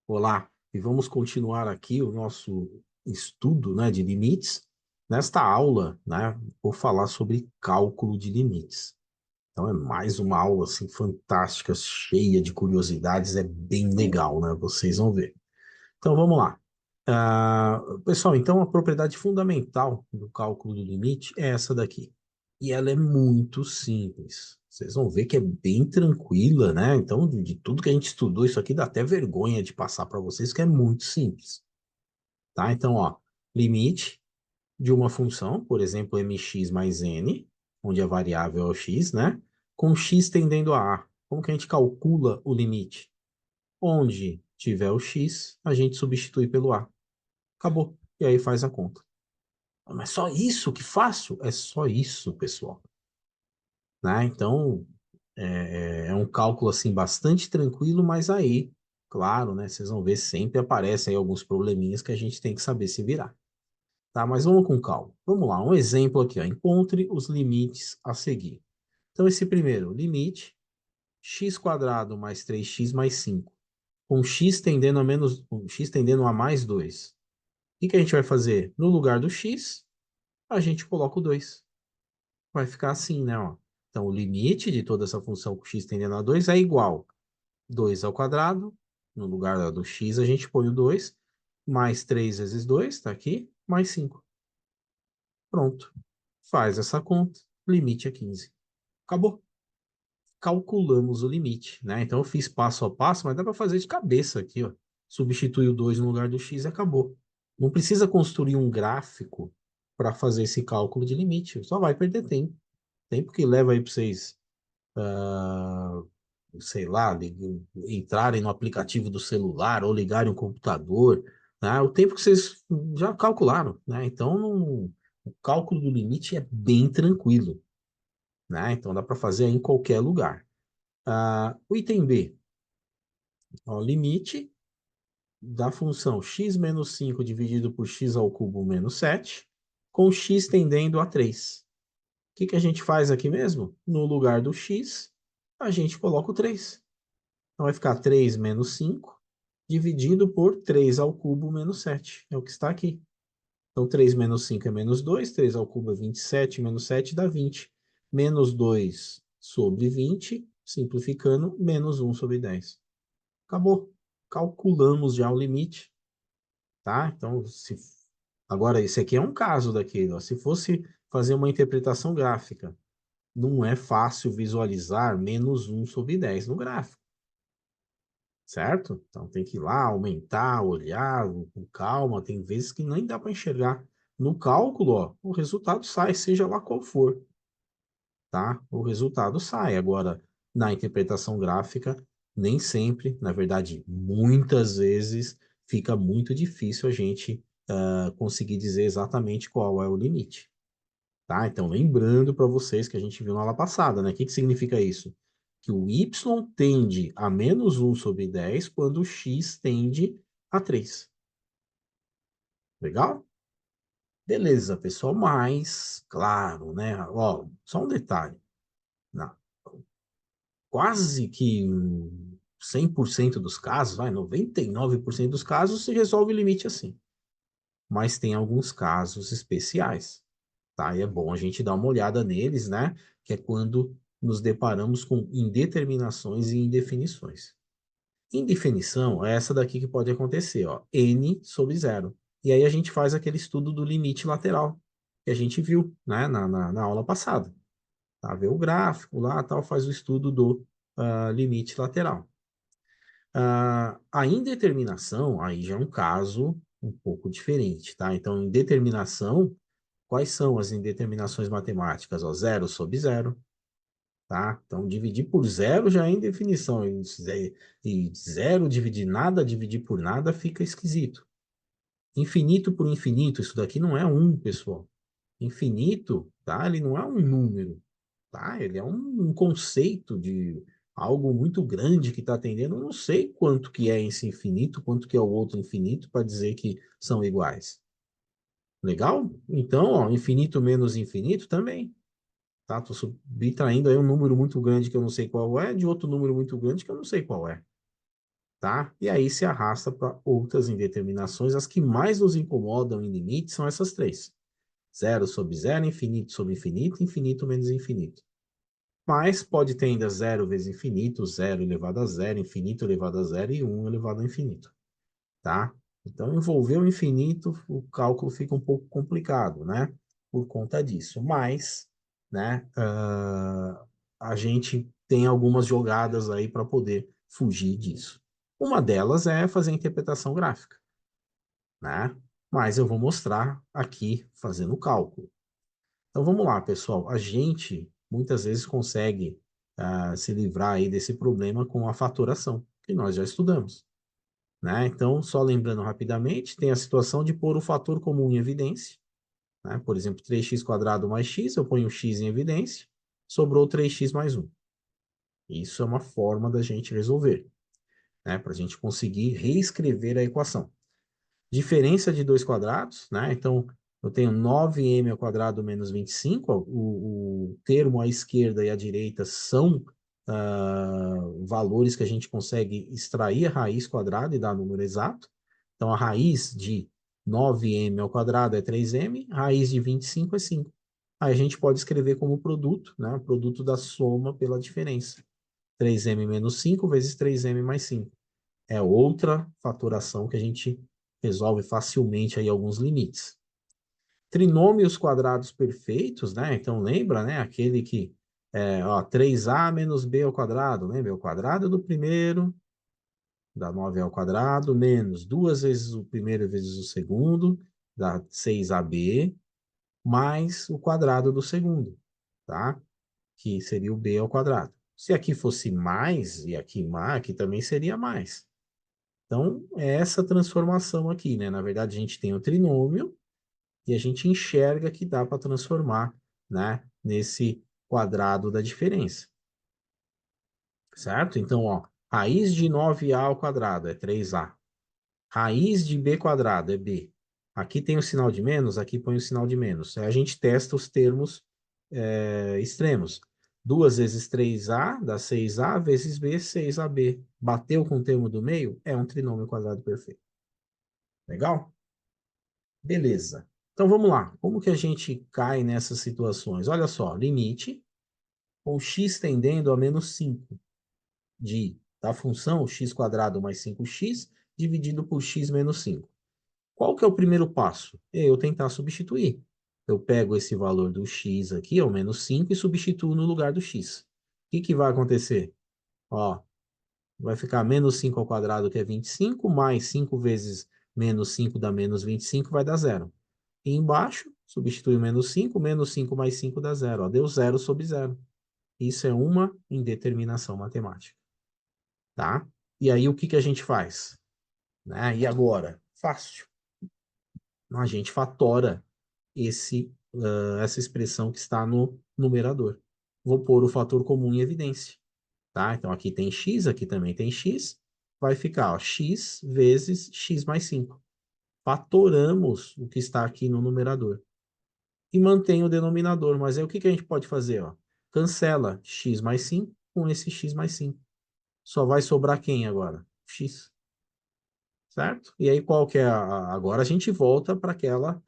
Olá, e vamos continuar aqui o nosso estudo, né, de limites. Nesta aula, né, vou falar sobre cálculo de limites. Então é mais uma aula assim fantástica, cheia de curiosidades, é bem legal, né? Vocês vão ver. Então vamos lá. Pessoal, então a propriedade fundamental do cálculo do limite é essa daqui. E ela é muito simples. Vocês vão ver que é bem tranquila, né? Então, de tudo que a gente estudou, isso aqui dá até vergonha de passar para vocês, que é muito simples. Tá? Então, ó, limite de uma função, por exemplo, mx mais n, onde a variável é o x, né? Com x tendendo a a. Como que a gente calcula o limite? Onde tiver o x, a gente substitui pelo a. Acabou. E aí faz a conta. Mas só isso que fácil? É só isso, pessoal. Né? Então, é um cálculo assim bastante tranquilo, mas aí, claro, né? Vocês vão ver, sempre aparecem aí alguns probleminhas que a gente tem que saber se virar. Tá? Mas vamos com calma. Vamos lá, um exemplo aqui, ó. Encontre os limites a seguir. Então, esse primeiro, limite, x² mais 3x mais 5, com x tendendo a menos, com x tendendo a mais 2. O que a gente vai fazer? No lugar do x, a gente coloca o 2. Vai ficar assim, né? Ó. Então, o limite de toda essa função com x tendendo a 2 é igual 2 ao quadrado. No lugar do x, a gente põe o 2, mais 3 vezes 2, está aqui, mais 5. Pronto. Faz essa conta, limite é 15. Acabou. Calculamos o limite, né? Então, eu fiz passo a passo, mas dá para fazer de cabeça aqui, ó. Substitui o 2 no lugar do x e acabou. Não precisa construir um gráfico para fazer esse cálculo de limite. Só vai perder tempo. Tempo que leva aí para vocês, sei lá, entrarem no aplicativo do celular ou ligarem o computador, né? O tempo que vocês já calcularam, né? Então, o cálculo do limite é bem tranquilo, né? Então, dá para fazer em qualquer lugar. O item B, ó, limite da função x menos 5 dividido por x ao cubo menos 7, com x tendendo a 3. O que a gente faz aqui mesmo? No lugar do x, a gente coloca o 3. Então, vai ficar 3 menos 5, dividido por 3 ao cubo menos 7. É o que está aqui. Então, 3 menos 5 é menos 2, 3 ao cubo é 27, menos 7 dá 20. Menos 2 sobre 20, simplificando, menos 1 sobre 10. Acabou. Calculamos já o limite, tá? Então, agora, esse aqui é um caso daquele. Ó. Se fosse fazer uma interpretação gráfica, não é fácil visualizar menos 1 sobre 10 no gráfico. Certo? Então tem que ir lá, aumentar, olhar com calma. Tem vezes que nem dá para enxergar. No cálculo, ó, o resultado sai, seja lá qual for, tá? O resultado sai. Agora, na interpretação gráfica, nem sempre, na verdade, muitas vezes, fica muito difícil a gente conseguir dizer exatamente qual é o limite. Tá? Então, lembrando para vocês que a gente viu na aula passada, né? O que significa isso? Que o y tende a menos 1 sobre 10 quando o x tende a 3. Legal? Beleza, pessoal, mas, claro, né? Ó, só um detalhe. Na, quase que 100% dos casos, 99% dos casos, se resolve o limite assim. Mas tem alguns casos especiais. Tá? E é bom a gente dar uma olhada neles, né? Que é quando nos deparamos com indeterminações e indefinições. Indefinição é essa daqui que pode acontecer, ó, n sobre zero. E aí a gente faz aquele estudo do limite lateral, que a gente viu, né, na aula passada. Tá? Vê o gráfico lá, tal, faz o estudo do limite lateral. A indeterminação, aí já é um caso um pouco diferente, tá? Então, indeterminação, quais são as indeterminações matemáticas? Ó, zero sobre zero, tá? Então, dividir por zero já é indefinição. E zero dividir nada, dividir por nada fica esquisito. Infinito por infinito, isso daqui não é um, pessoal. Infinito, tá? Ele não é um número, tá? Ele é um conceito de algo muito grande que está atendendo. Eu não sei quanto que é esse infinito, quanto que é o outro infinito para dizer que são iguais. Legal? Então, ó, infinito menos infinito também. Tá? Tô subtraindo aí um número muito grande que eu não sei qual é, de outro número muito grande que eu não sei qual é. tá? E aí se arrasta para outras indeterminações. As que mais nos incomodam em limite são essas três. Zero sobre zero, infinito sobre infinito, infinito menos infinito. Mas pode ter ainda zero vezes infinito, zero elevado a zero, infinito elevado a zero e um elevado a infinito, tá? Então, envolver o infinito, o cálculo fica um pouco complicado, né? Por conta disso. Mas, né, a gente tem algumas jogadas aí para poder fugir disso. Uma delas é fazer a interpretação gráfica, né? Mas eu vou mostrar aqui fazendo o cálculo. Então vamos lá, pessoal. A gente muitas vezes consegue se livrar aí desse problema com a fatoração, que nós já estudamos, né? Então, só lembrando rapidamente, tem a situação de pôr o fator comum em evidência, né? Por exemplo, 3x² mais x, eu ponho x em evidência, sobrou 3x mais 1. Isso é uma forma da gente resolver, né? Para a gente conseguir reescrever a equação. Diferença de dois quadrados, né? Então, eu tenho 9m ao quadrado menos 25. O termo à esquerda e à direita são valores que a gente consegue extrair a raiz quadrada e dar número exato. Então, a raiz de 9m ao quadrado é 3m, a raiz de 25 é 5. Aí a gente pode escrever como produto, né? O produto da soma pela diferença. 3m menos 5 vezes 3m mais 5. É outra fatoração que a gente resolve facilmente aí alguns limites. Trinômios quadrados perfeitos, né? Então lembra, né? Aquele que ó, 3a menos b ao quadrado, lembra? O quadrado do primeiro, dá 9 ao quadrado, menos duas vezes o primeiro vezes o segundo, dá 6ab, mais o quadrado do segundo, tá? Que seria o b ao quadrado. Se aqui fosse mais, e aqui mais, aqui também seria mais. Então, é essa transformação aqui, né? Na verdade, a gente tem o trinômio e a gente enxerga que dá para transformar, né, nesse quadrado da diferença, certo? Então, ó, raiz de 9a ao quadrado é 3a. Raiz de b quadrado é b. Aqui tem o sinal de menos, aqui põe o sinal de menos. Aí a gente testa os termos extremos. 2 vezes 3a dá 6a, vezes b, 6ab. Bateu com o termo do meio? É um trinômio quadrado perfeito. Legal? Beleza. Então vamos lá. Como que a gente cai nessas situações? Olha só, limite com x tendendo a menos 5 da função x² mais 5x dividido por x menos 5. Qual que é o primeiro passo? É eu tentar substituir. Eu pego esse valor do x aqui, o menos 5, e substituo no lugar do x. O que que vai acontecer? Ó, vai ficar menos 5 ao quadrado, que é 25, mais 5 vezes menos 5 dá menos 25, vai dar zero. E embaixo, substitui o menos 5 mais 5 dá zero. Ó, deu zero sobre zero. Isso é uma indeterminação matemática, tá? E aí, o que que a gente faz? Né? E agora? Fácil. A gente fatora essa expressão que está no numerador. Vou pôr o fator comum em evidência, tá? Então, aqui tem x, aqui também tem x. Vai ficar, ó, x vezes x mais 5. Fatoramos o que está aqui no numerador. E mantém o denominador. Mas aí o que que a gente pode fazer? Ó? Cancela x mais 5 com esse x mais 5. Só vai sobrar quem agora? X, certo? E aí qual que é agora a gente volta para aquela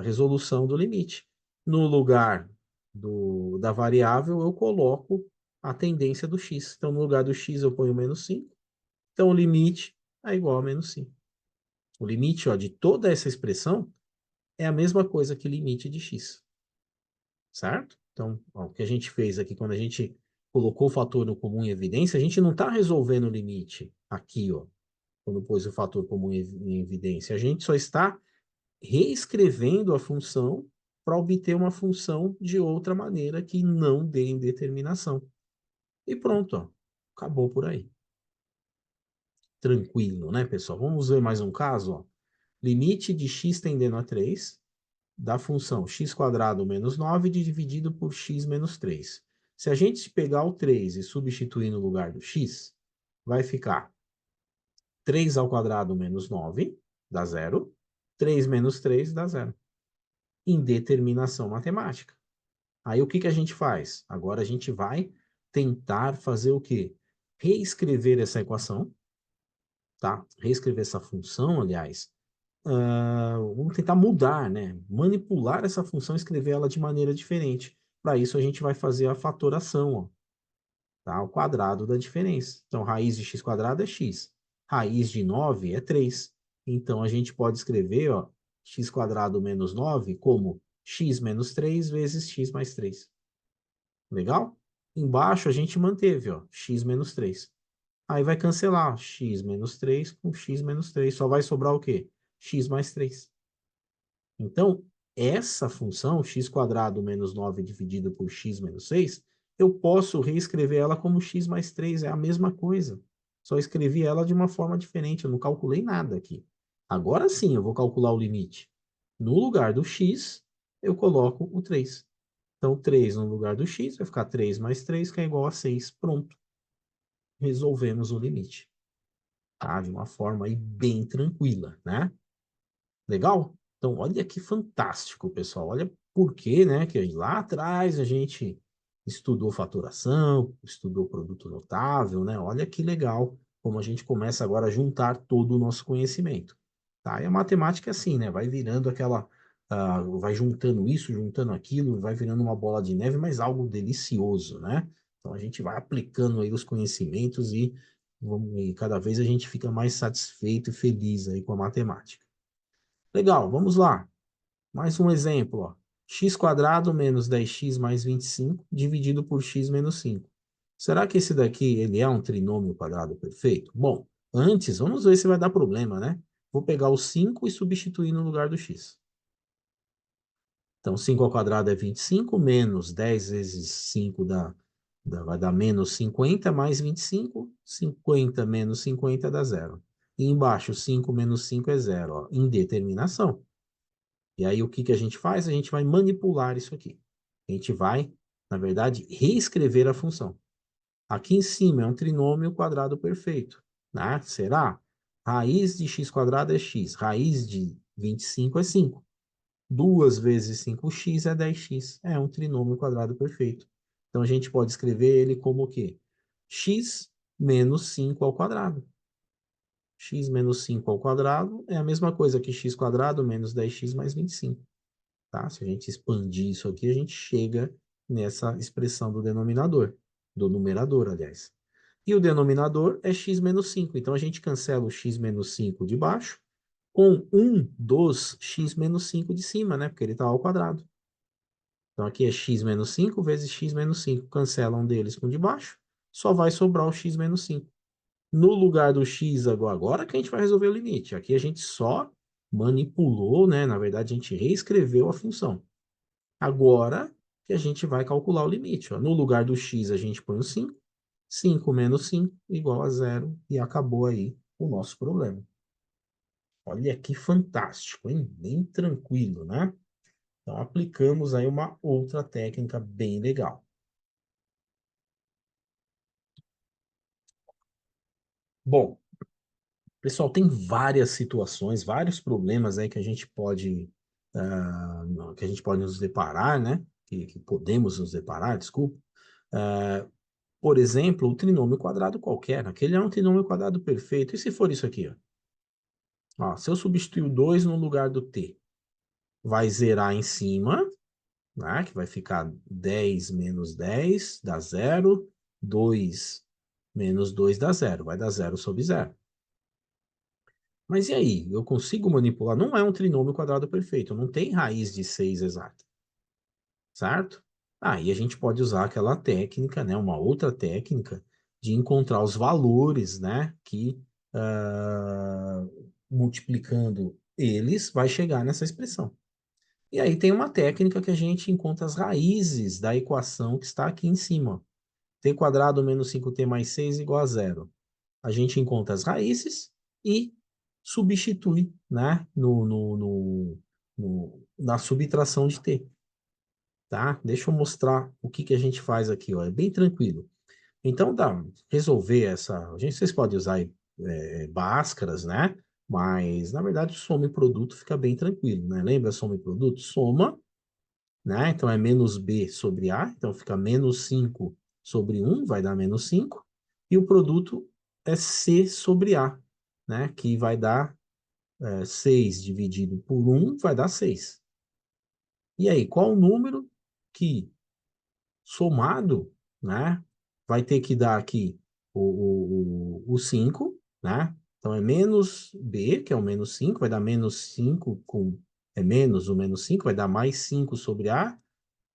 resolução do limite. No lugar da variável, eu coloco a tendência do x. Então, no lugar do x, eu ponho menos 5. Então, o limite é igual a menos 5. O limite, ó, de toda essa expressão é a mesma coisa que limite de x. Certo? Então, ó, o que a gente fez aqui, quando a gente colocou o fator no comum em evidência, a gente não está resolvendo o limite aqui, ó, quando pôs o fator comum em evidência. A gente só está reescrevendo a função para obter uma função de outra maneira que não dê indeterminação. E pronto, ó, acabou por aí. Tranquilo, né, pessoal? Vamos ver mais um caso, ó. Limite de x tendendo a 3 da função x² menos 9 dividido por x menos 3. Se a gente pegar o 3 e substituir no lugar do x, vai ficar 3 ao quadrado menos 9, dá zero. 3 menos 3 dá zero. Indeterminação matemática. Aí o que que a gente faz? Agora a gente vai tentar fazer o quê? Reescrever essa equação tá? Reescrever essa função, aliás, vamos tentar mudar, né? Manipular essa função e escrever ela de maneira diferente. Para isso, a gente vai fazer a fatoração, ó, tá? O quadrado da diferença. Então, raiz de x quadrado é x. Raiz de 9 é 3. Então, a gente pode escrever, ó, x quadrado menos 9 como x menos 3 vezes x mais 3. Legal? Embaixo a gente manteve, ó, x menos 3. Aí vai cancelar x menos 3 com x menos 3. Só vai sobrar o quê? X mais 3. Então, essa função, x quadrado menos 9 dividido por x menos 6, eu posso reescrever ela como x mais 3, é a mesma coisa. Só escrevi ela de uma forma diferente, eu não calculei nada aqui. Agora sim, eu vou calcular o limite. No lugar do x, eu coloco o 3. Então, 3 no lugar do x vai ficar 3 mais 3, que é igual a 6. Pronto. Resolvemos o limite. Tá? De uma forma aí bem tranquila, né? Legal? Então, olha que fantástico, pessoal. Olha por quê, né? Que lá atrás a gente estudou faturação, estudou produto notável, né? Olha que legal como a gente começa agora a juntar todo o nosso conhecimento. Tá? E a matemática é assim, né? Vai virando aquela. Vai juntando isso, juntando aquilo, vai virando uma bola de neve, mas algo delicioso, né? Então a gente vai aplicando aí os conhecimentos e cada vez a gente fica mais satisfeito e feliz aí com a matemática. Legal, vamos lá. Mais um exemplo, ó. X quadrado menos 10x mais 25 dividido por x menos 5. Será que esse daqui ele é um trinômio quadrado perfeito? Bom, antes, vamos ver se vai dar problema, né? Vou pegar o 5 e substituir no lugar do x. Então, 5 ao quadrado é 25, menos 10 vezes 5 vai dar menos 50, mais 25. 50 menos 50 dá zero. E embaixo, 5 menos 5 é zero, ó, indeterminação. E aí, o que que a gente faz? A gente vai manipular isso aqui. A gente vai, na verdade, reescrever a função. Aqui em cima é um trinômio quadrado perfeito, né? Será? Raiz de x quadrado é x. Raiz de 25 é 5. 2 vezes 5x é 10x. É um trinômio quadrado perfeito. Então, a gente pode escrever ele como o quê? X menos 5 ao quadrado. X menos 5 ao quadrado é a mesma coisa que x quadrado menos 10x mais 25. Tá? Se a gente expandir isso aqui, a gente chega nessa expressão do denominador, do numerador, aliás. E o denominador é x menos 5. Então, a gente cancela o x menos 5 de baixo com um dos x menos 5 de cima, né? Porque ele está ao quadrado. Então, aqui é x menos 5 vezes x menos 5. Cancela um deles com o de baixo, só vai sobrar o x menos 5. No lugar do x, agora que a gente vai resolver o limite. Aqui a gente só manipulou, né? Na verdade, a gente reescreveu a função. Agora que a gente vai calcular o limite. Ó. No lugar do x, a gente põe o 5. 5 menos 5 igual a zero. E acabou aí o nosso problema. Olha que fantástico, hein? Bem tranquilo, né? Então, aplicamos aí uma outra técnica bem legal. Bom, pessoal, tem várias situações, vários problemas aí que a gente pode, que a gente pode nos deparar, né? Que podemos nos deparar, desculpa. Ah, por exemplo, o trinômio quadrado qualquer. Aquele é um trinômio quadrado perfeito. E se for isso aqui, ó? Ó, se eu substituir o 2 no lugar do t, vai zerar em cima, né? Que vai ficar 10 menos 10 dá zero. 2 menos 2 dá zero. Vai dar zero sobre zero. Mas e aí? Eu consigo manipular? Não é um trinômio quadrado perfeito. Não tem raiz de 6 exata. Certo? Aí a gente pode usar aquela técnica, né, uma outra técnica de encontrar os valores, né, que multiplicando eles vai chegar nessa expressão. E aí tem uma técnica que a gente encontra as raízes da equação que está aqui em cima. T quadrado menos 5t mais 6 igual a zero. A gente encontra as raízes e substitui, né, na subtração de t. Tá? Deixa eu mostrar o que que a gente faz aqui, ó. É bem tranquilo. Então, resolver essa. Vocês podem usar Bhaskaras, né? Mas, na verdade, o soma e produto fica bem tranquilo, né? Lembra soma e produto? Soma, né? Então, é menos B sobre A. Então, fica menos 5 sobre 1, vai dar menos 5. E o produto é C sobre A. né? Que vai dar 6 dividido por 1 vai dar 6. E aí, qual o número que somado, né? Vai ter que dar aqui o 5, né? Então é menos B, que é o menos 5, vai dar menos 5 com. É menos o menos 5, vai dar mais 5 sobre A,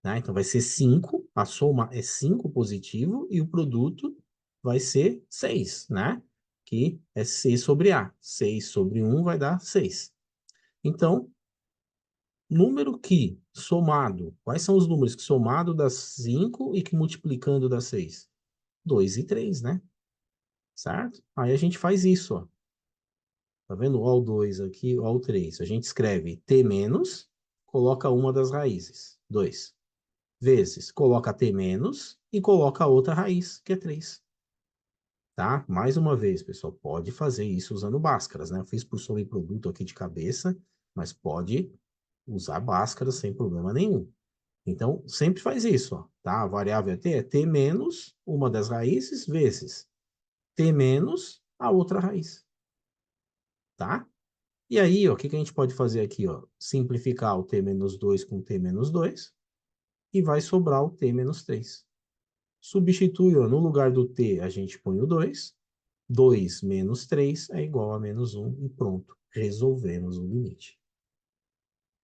né? Então vai ser 5, a soma é 5 positivo, e o produto vai ser 6, né? Que é C sobre A. 6 sobre 1 vai dar 6. Então, número que somado, quais são os números que somado dá 5 e que multiplicando dá 6? 2 e 3, né? Certo? Aí a gente faz isso, ó. Tá vendo? Ó o 2 aqui, ó o 3. A gente escreve T menos, coloca uma das raízes, 2. Vezes, coloca T menos e coloca a outra raiz, que é 3. Tá? Mais uma vez, pessoal, pode fazer isso usando Bhaskaras, né? Eu fiz por sobreproduto aqui de cabeça, mas pode usar Bhaskaras sem problema nenhum. Então, sempre faz isso, ó, tá? A variável é t menos uma das raízes vezes t menos a outra raiz, tá? E aí, ó, o que que a gente pode fazer aqui, ó? Simplificar o t menos 2 com t menos 2 e vai sobrar o t menos 3. Substitui, ó, no lugar do t, a gente põe o 2. 2 menos 3 é igual a menos 1 e pronto, resolvemos o limite.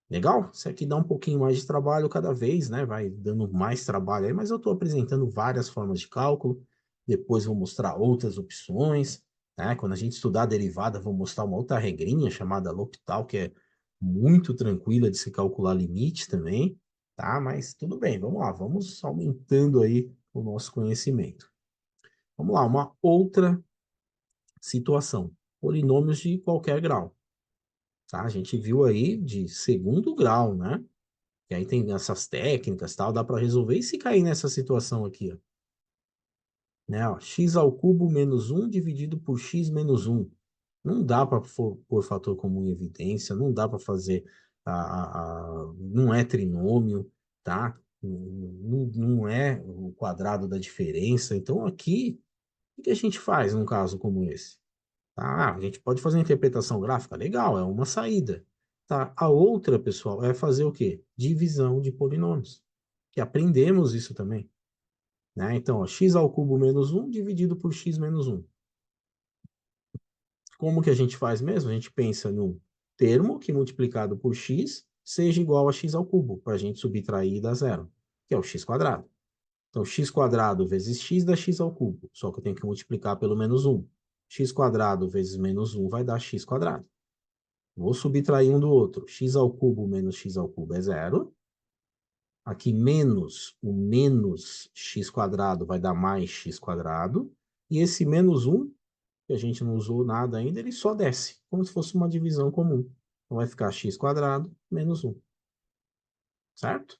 Legal? Isso aqui dá um pouquinho mais de trabalho cada vez, né? Vai dando mais trabalho aí, mas eu estou apresentando várias formas de cálculo. Depois vou mostrar outras opções, né? Quando a gente estudar a derivada, vou mostrar uma outra regrinha chamada L'Hopital, que é muito tranquila de se calcular limite também, tá? Mas tudo bem, vamos lá, vamos aumentando aí o nosso conhecimento. Vamos lá, uma outra situação. Polinômios de qualquer grau, tá? A gente viu aí de segundo grau, né? E aí tem essas técnicas, tal, dá para resolver. E se cair nessa situação aqui, ó, né, ó, x ao cubo menos 1 dividido por x menos 1. Não dá para pôr fator comum em evidência, não dá para fazer, não é trinômio, tá? Não é o quadrado da diferença. Então aqui, o que a gente faz num caso como esse? Tá? A gente pode fazer uma interpretação gráfica, legal, é uma saída. Tá? A outra, pessoal, é fazer o quê? Divisão de polinômios. Que aprendemos isso também. Né? Então, ó, x ao cubo menos 1 dividido por x menos 1. Como que a gente faz mesmo? A gente pensa num termo que multiplicado por x seja igual a x ao cubo, para a gente subtrair e dar zero, que é o x quadrado. Então, x quadrado vezes x dá x ao cubo, só que eu tenho que multiplicar pelo menos 1. X quadrado vezes menos 1 vai dar x quadrado. Vou subtrair um do outro. X ao cubo menos x ao cubo é zero. Aqui menos o menos x quadrado vai dar mais x quadrado. E esse menos 1, que a gente não usou nada ainda, ele só desce, como se fosse uma divisão comum. Então vai ficar x quadrado menos 1. Certo?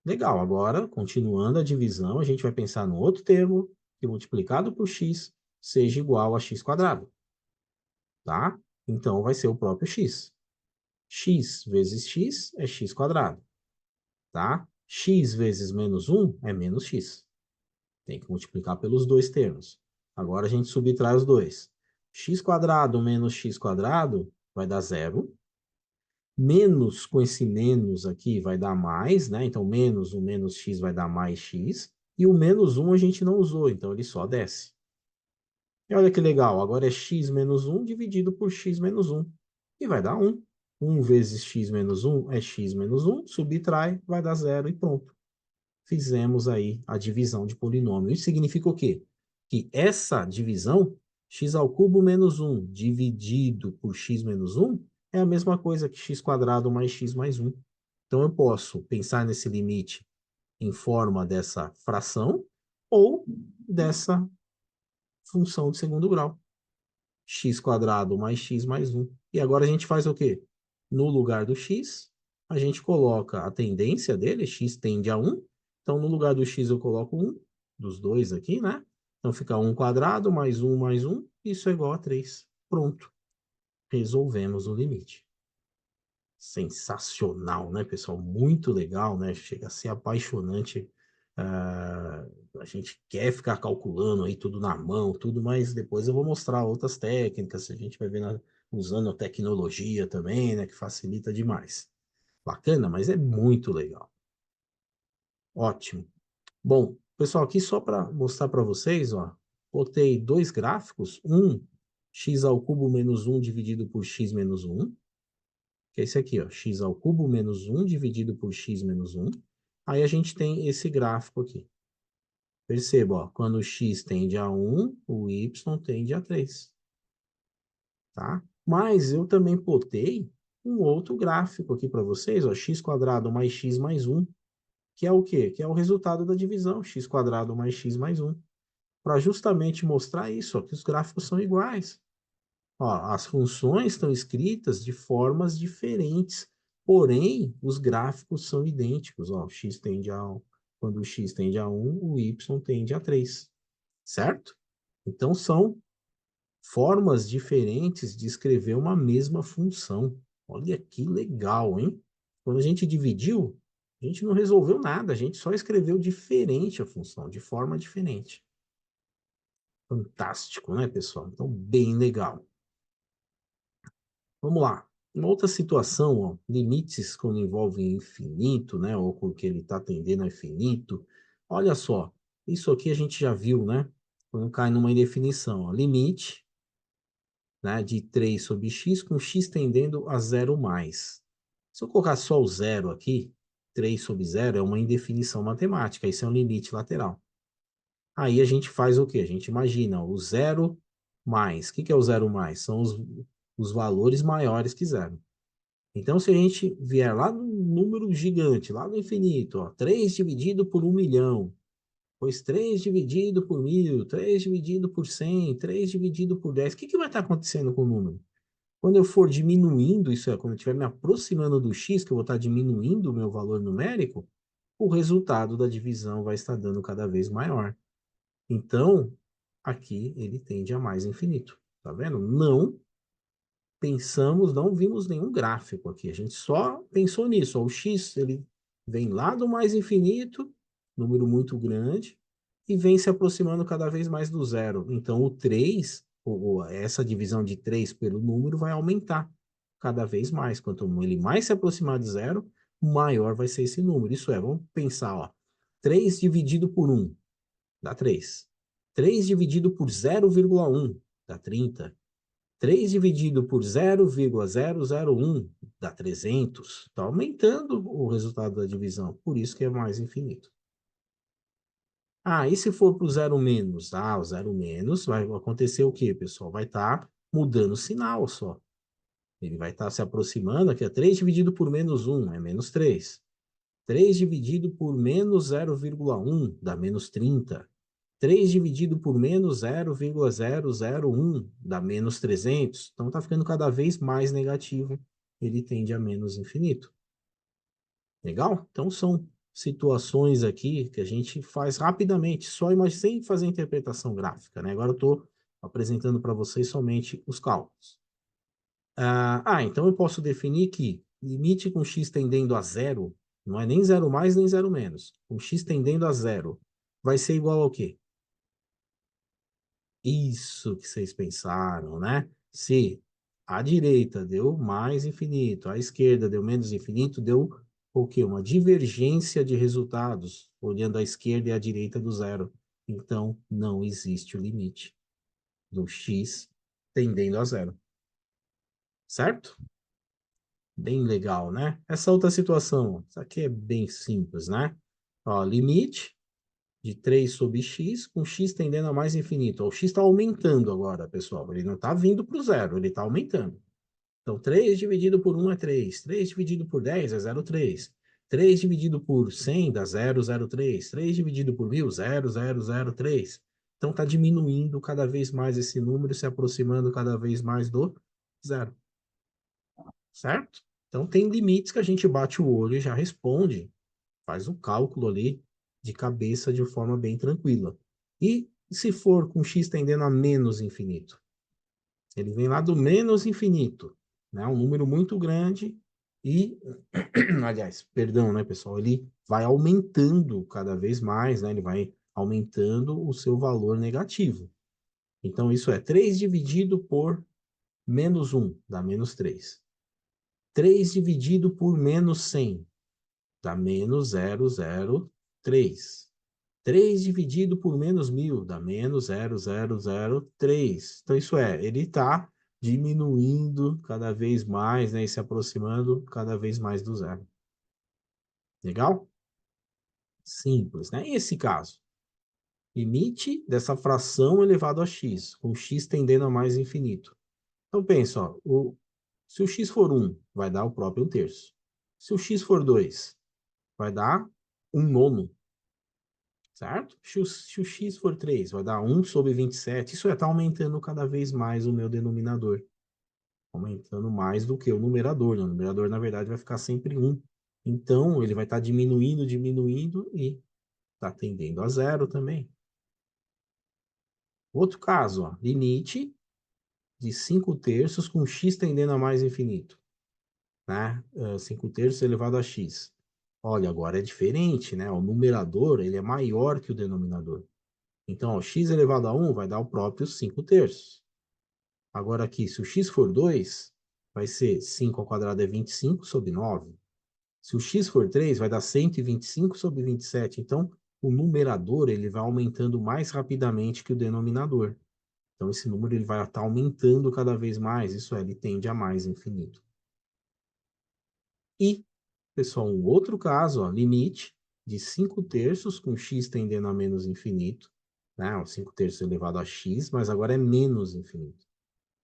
Legal. Agora, continuando a divisão, a gente vai pensar no outro termo, que multiplicado por x seja igual a x quadrado. Tá? Então vai ser o próprio x. X vezes x é x quadrado. Tá? X vezes menos 1 é menos x. Tem que multiplicar pelos dois termos. Agora a gente subtrai os dois. X quadrado menos x quadrado vai dar zero. Menos com esse menos aqui vai dar mais, né? Então, menos o menos x vai dar mais x. E o menos 1 a gente não usou, então ele só desce. E olha que legal, agora é x menos 1 dividido por x menos 1. E vai dar 1. 1 vezes x menos 1 é x menos 1, subtrai, vai dar zero e pronto. Fizemos aí a divisão de polinômio. Isso significa o quê? Que essa divisão, x ao cubo menos 1 dividido por x menos 1, é a mesma coisa que x quadrado mais x mais 1. Então, eu posso pensar nesse limite em forma dessa fração ou dessa função de segundo grau. X quadrado mais x mais 1. E agora a gente faz o quê? No lugar do x, a gente coloca a tendência dele, x tende a 1. Então, no lugar do x eu coloco 1, dos dois aqui, né? Então, fica 1 quadrado mais 1, isso é igual a 3. Pronto. Resolvemos o limite. Sensacional, né, pessoal? Muito legal, né? Chega a ser apaixonante A gente quer ficar calculando aí tudo na mão, tudo, mas depois eu vou mostrar outras técnicas, a gente vai ver usando a tecnologia também, né, que facilita demais. Bacana, mas é muito legal. Ótimo. Bom, pessoal, aqui só para mostrar para vocês, ó, botei dois gráficos, x ao cubo menos 1 dividido por x menos 1, que é esse aqui, ó, x ao cubo menos 1 dividido por x menos 1. Aí a gente tem esse gráfico aqui. Perceba, ó, quando o x tende a 1, o y tende a 3. Tá? Mas eu também botei um outro gráfico aqui para vocês, ó, x quadrado mais x mais 1, que é o quê? Que é o resultado da divisão, x quadrado mais x mais 1, para justamente mostrar isso, ó, que os gráficos são iguais. Ó, as funções estão escritas de formas diferentes, porém, os gráficos são idênticos. Ó, x tende a 1, quando o x tende a 1, o y tende a 3, certo? Então, são formas diferentes de escrever uma mesma função. Olha que legal, hein? Quando a gente dividiu, a gente não resolveu nada, a gente só escreveu diferente a função, de forma diferente. Fantástico, né, pessoal? Então, bem legal. Vamos lá. Uma outra situação, ó, limites quando envolvem infinito, né, ou com que ele está tendendo ao infinito. Olha só, isso aqui a gente já viu, né? Quando cai numa indefinição, ó, limite, né, de 3 sobre x com x tendendo a zero mais. Se eu colocar só o zero aqui, 3 sobre zero é uma indefinição matemática, isso é um limite lateral. Aí a gente faz o quê? A gente imagina ó, o zero mais. O que é o zero mais? São os valores maiores que zero. Então, se a gente vier lá no número gigante, lá no infinito, ó, 3 dividido por 1.000.000, pois 3 dividido por 1.000, 3 dividido por 100, 3 dividido por 10, o que vai estar acontecendo com o número? Quando eu for diminuindo, isso é, quando eu estiver me aproximando do x, que eu vou estar diminuindo o meu valor numérico, o resultado da divisão vai estar dando cada vez maior. Então, aqui ele tende a mais infinito. Tá vendo? Não pensamos, não vimos nenhum gráfico aqui. A gente só pensou nisso. Ó, o x ele vem lá do mais infinito, número muito grande, e vem se aproximando cada vez mais do zero. Então, o 3, ou essa divisão de 3 pelo número, vai aumentar cada vez mais. Quanto ele mais se aproximar de zero, maior vai ser esse número. Isso é, vamos pensar, ó, 3 dividido por 1 dá 3. 3 dividido por 0,1 dá 30. 3 dividido por 0,001 dá 300. Está aumentando o resultado da divisão, por isso que é mais infinito. Ah, e se for para o zero menos? Ah, o zero menos vai acontecer o quê, pessoal? Vai estar mudando o sinal só. Ele vai estar se aproximando, aqui é 3 dividido por menos 1, é menos 3. 3 dividido por menos 0,1 dá menos 30. 3 dividido por menos 0,001 dá menos 300. Então, está ficando cada vez mais negativo. Ele tende a menos infinito. Legal? Então, são situações aqui que a gente faz rapidamente, só mas sem fazer interpretação gráfica, né? Agora eu estou apresentando para vocês somente os cálculos. Então eu posso definir que limite com x tendendo a zero, não é nem zero mais nem zero menos, com x tendendo a zero, vai ser igual ao quê? Isso que vocês pensaram, né? Se a direita deu mais infinito, a esquerda deu menos infinito, deu o quê? Uma divergência de resultados, olhando a esquerda e a direita do zero. Então, não existe o limite do x tendendo a zero. Certo? Bem legal, né? Essa outra situação, isso aqui é bem simples, né? Ó, limite de 3 sobre x, com x tendendo a mais infinito. O x está aumentando agora, pessoal. Ele não está vindo para o zero, ele está aumentando. Então, 3 dividido por 1 é 3. 3 dividido por 10 é 0,3. 3 dividido por 100 dá 0,03. 3 dividido por 1.000, 0,003. Então, está diminuindo cada vez mais esse número, se aproximando cada vez mais do zero. Certo? Então, tem limites que a gente bate o olho e já responde. Faz o cálculo ali de cabeça de forma bem tranquila. E se for com x tendendo a menos infinito? Ele vem lá do menos infinito, né? Um número muito grande E, aliás, perdão, né, pessoal? Ele vai aumentando cada vez mais, né? Ele vai aumentando o seu valor negativo. Então, isso é 3 dividido por menos 1, dá menos 3. 3 dividido por menos 100, dá menos 0,003. 3 dividido por menos 1.000 dá menos 0,003. Então, isso é, ele está diminuindo cada vez mais, né, e se aproximando cada vez mais do zero. Legal? Simples, né? Esse caso, limite dessa fração elevado a x, com x tendendo a mais infinito. Então, pensa, ó, se o x for 1, vai dar o próprio 1/3. Se o x for 2, vai dar 1/9. Certo? Se o x for 3, vai dar 1 sobre 27. Isso está aumentando cada vez mais o meu denominador. Aumentando mais do que o numerador. O numerador, na verdade, vai ficar sempre 1. Então, ele vai estar diminuindo, diminuindo e está tendendo a zero também. Outro caso, ó, limite de 5/3 com x tendendo a mais infinito. Né? 5/3 elevado a x. Olha, agora é diferente, né? O numerador ele é maior que o denominador. Então, ó, x elevado a 1 vai dar o próprio 5/3. Agora aqui, se o x for 2, vai ser 5 ao quadrado é 25 sobre 9. Se o x for 3, vai dar 125 sobre 27. Então, o numerador ele vai aumentando mais rapidamente que o denominador. Então, esse número ele vai estar aumentando cada vez mais. Isso é, ele tende a mais infinito. E, pessoal, um outro caso, ó, limite de 5/3 com x tendendo a menos infinito. Né? O 5/3 elevado a x, mas agora é menos infinito.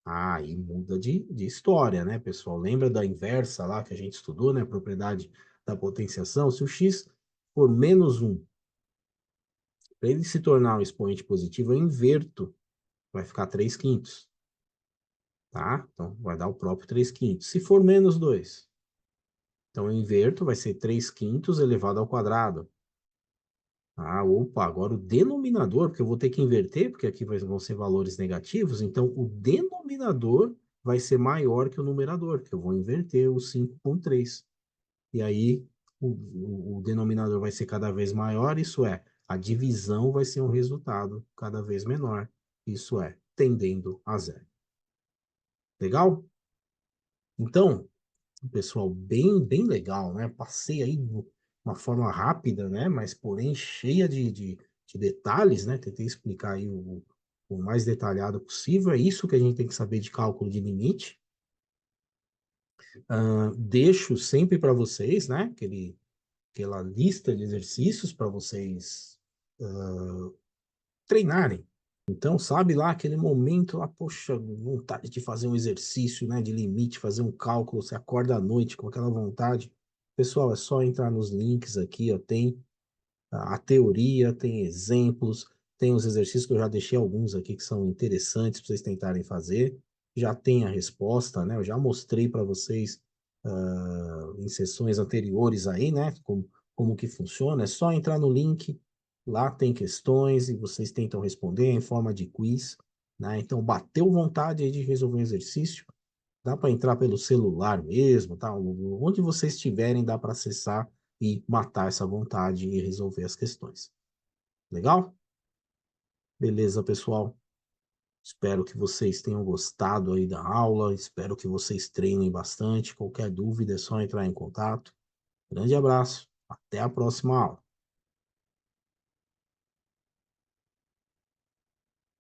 Ah, e muda de história, né, pessoal? Lembra da inversa lá que a gente estudou, né? Propriedade da potenciação. Se o x for menos 1, para ele se tornar um expoente positivo, eu inverto. Vai ficar 3/5. Tá? Então, vai dar o próprio 3/5. Se for menos 2, então eu inverto, vai ser 3/5 elevado ao quadrado. Ah, opa, agora o denominador, porque eu vou ter que inverter, porque aqui vão ser valores negativos, então o denominador vai ser maior que o numerador, porque eu vou inverter o 5 com 3. E aí o denominador vai ser cada vez maior, isso é, a divisão vai ser um resultado cada vez menor, isso é, tendendo a zero. Legal? Então, pessoal, bem legal, né? Passei aí de uma forma rápida, né? Mas porém cheia de detalhes, né? Tentei explicar aí o mais detalhado possível. É isso que a gente tem que saber de cálculo de limite. Deixo sempre para vocês, né? Aquela lista de exercícios para vocês treinarem. Então, sabe lá aquele momento lá, poxa, vontade de fazer um exercício, né, de limite, fazer um cálculo, você acorda à noite com aquela vontade. Pessoal, é só entrar nos links aqui, ó, tem a teoria, tem exemplos, tem os exercícios que eu já deixei alguns aqui que são interessantes para vocês tentarem fazer. Já tem a resposta, né? Eu já mostrei para vocês em sessões anteriores aí, né? Como que funciona. É só entrar no link, lá tem questões e vocês tentam responder em forma de quiz, né? Então, bateu vontade aí de resolver um exercício, dá para entrar pelo celular mesmo, tá? Onde vocês estiverem, dá para acessar e matar essa vontade e resolver as questões. Legal? Beleza, pessoal. Espero que vocês tenham gostado aí da aula, espero que vocês treinem bastante. Qualquer dúvida é só entrar em contato. Grande abraço, até a próxima aula.